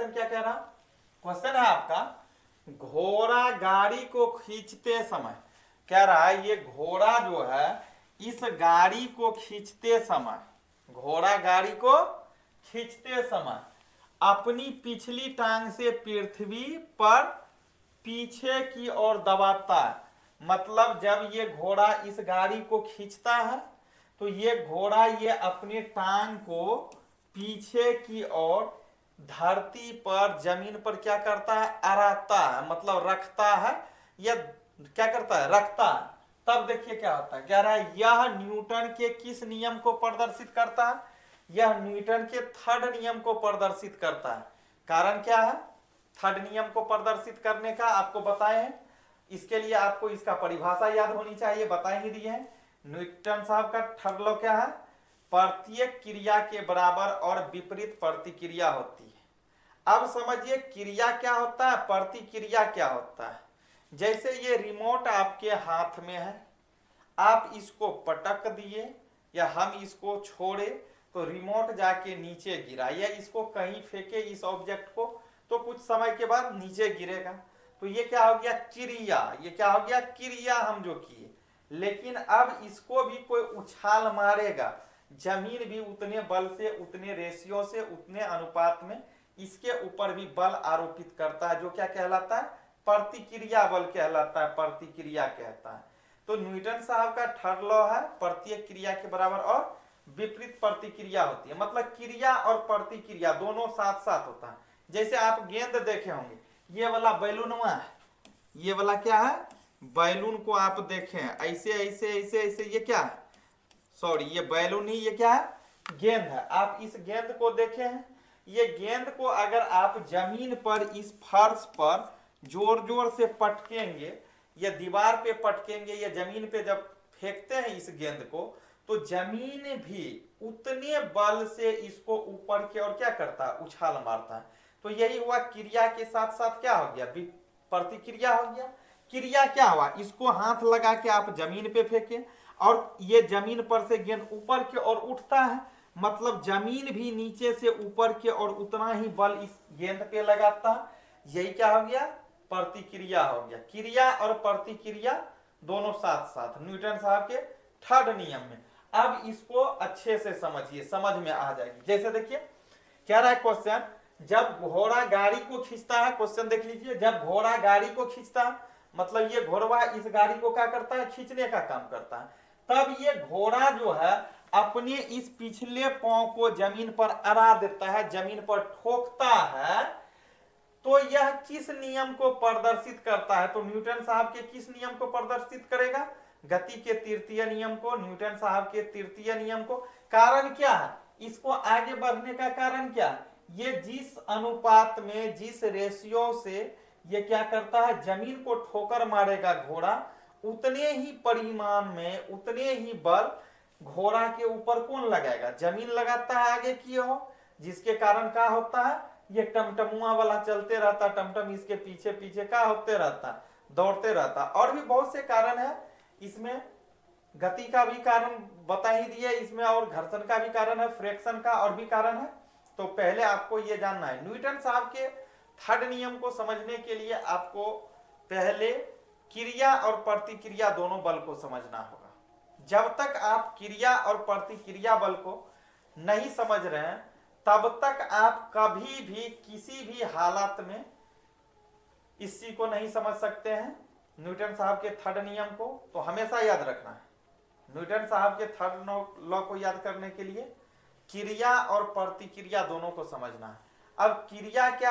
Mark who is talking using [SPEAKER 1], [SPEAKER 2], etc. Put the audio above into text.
[SPEAKER 1] Question क्या कह रहा, क्वेश्चन है आपका घोड़ा गाड़ी को खींचते समय, कह रहा है ये घोड़ा जो है इस गाड़ी को खींचते समय, घोड़ा गाड़ी को खींचते समय अपनी पिछली टांग से पृथ्वी पर पीछे की ओर दबाता है। मतलब जब ये घोड़ा इस गाड़ी को खींचता है तो ये घोड़ा ये अपने टांग को पीछे की ओर धरती पर जमीन पर क्या करता है, अड़ाता है, मतलब रखता है, या क्या करता है, रखता है। तब देखिए क्या होता है, कह रहा है यह न्यूटन के किस नियम को प्रदर्शित करता है, यह न्यूटन के थर्ड नियम को प्रदर्शित करता है। कारण क्या है थर्ड नियम को प्रदर्शित करने का, आपको बताए हैं। इसके लिए आपको इसका परिभाषा याद होनी चाहिए, बताए ही दिए हैं। न्यूटन साहब का थर्ड लॉ क्या है, प्रत्येक क्रिया के बराबर और विपरीत प्रतिक्रिया होती है। अब समझिए क्रिया क्या होता है, प्रतिक्रिया क्या होता है। जैसे ये रिमोट आपके हाथ में है, आप इसको पटक दिए या हम इसको छोड़े तो रिमोट जाके नीचे गिरा, या इसको कहीं फेंके इस ऑब्जेक्ट को तो कुछ समय के बाद नीचे गिरेगा। तो ये क्या हो गया, क्रिया, ये क्या हो गया, क्रिया हम जो किए। लेकिन अब इसको भी कोई उछाल मारेगा, जमीन भी उतने बल से, उतने रेशियो से, उतने अनुपात में इसके ऊपर भी बल आरोपित करता है, जो क्या कहलाता है, प्रतिक्रिया बल कहलाता है, प्रतिक्रिया कहता है। तो न्यूटन साहब का थर्ड लॉ है प्रत्येक क्रिया के बराबर और विपरीत प्रतिक्रिया होती है। मतलब क्रिया और प्रतिक्रिया दोनों साथ साथ होता है। जैसे आप गेंद देखे होंगे, ये वाला बैलून हुआ है, ये वाला क्या है, बैलून को आप देखें ऐसे ऐसे ऐसे ऐसे, ये क्या है, सॉरी ये बैलून ही, ये क्या है, गेंद है। आप इस गेंद को देखे हैं, ये गेंद को अगर आप जमीन पर इस फर्श पर जोर जोर से पटकेंगे या दीवार पे पटकेंगे या जमीन पे जब फेंकते हैं इस गेंद को, तो जमीन भी उतने बल से इसको ऊपर की ओर क्या करता है, उछाल मारता है। तो यही हुआ, क्रिया के साथ साथ क्या हो गया, प्रतिक्रिया हो गया। क्रिया क्या हुआ, इसको हाथ लगा के आप जमीन पे फेंके और ये जमीन पर से गेंद ऊपर की ओर उठता है, मतलब जमीन भी नीचे से ऊपर की ओर उतना ही बल इस गेंद पे लगाता है। यही क्या हो गया, प्रतिक्रिया हो गया। क्रिया और प्रतिक्रिया दोनों साथ साथ न्यूटन साहब के थर्ड नियम में। अब इसको अच्छे से समझिए, समझ में आ जाएगी। जैसे देखिए क्या रहा है क्वेश्चन, जब घोड़ा गाड़ी को खींचता है, क्वेश्चन देख लीजिए, जब घोड़ा गाड़ी को खींचता है मतलब ये घोड़ा इस गाड़ी को क्या करता है, खींचने का काम करता है। तब ये घोड़ा जो है अपने इस पिछले पांव को जमीन पर अड़ा देता है, जमीन पर ठोकता है। तो यह किस नियम को प्रदर्शित करता है, तो न्यूटन साहब के किस नियम को प्रदर्शित करेगा, गति के तृतीय नियम को, न्यूटन साहब के तृतीय नियम को। कारण क्या है, इसको आगे बढ़ने का कारण क्या है, ये जिस अनुपात में, जिस रेशियो से ये क्या करता है, जमीन को ठोकर मारेगा घोड़ा, उतने ही परिमाण में, उतने ही बल घोड़ा के ऊपर कौन लगाएगा, जमीन लगाता है आगे की ओर, जिसके कारण क्या होता है, ये टमटमुआ वाला चलते रहता, टमटम इसके पीछे पीछे क्या होते रहता, दौड़ते रहता। और भी बहुत से कारण है इसमें, गति का भी कारण बता ही दिए इसमें, और घर्षण का भी कारण है, फ्रिक्शन का और भी कारण है। तो पहले आपको ये जानना है, न्यूटन साहब के थर्ड नियम को समझने के लिए आपको पहले क्रिया और प्रतिक्रिया दोनों बल को समझना होगा। जब तक आप क्रिया और प्रतिक्रिया बल को नहीं समझ रहे हैं, तब तक आप कभी भी किसी भी हालत में इस चीज को नहीं समझ सकते हैं, न्यूटन साहब के थर्ड नियम को। तो हमेशा याद रखना है, न्यूटन साहब के थर्ड लॉ को याद करने के लिए क्रिया और प्रतिक्रिया दोनों को समझना है। अब क्रिया क्या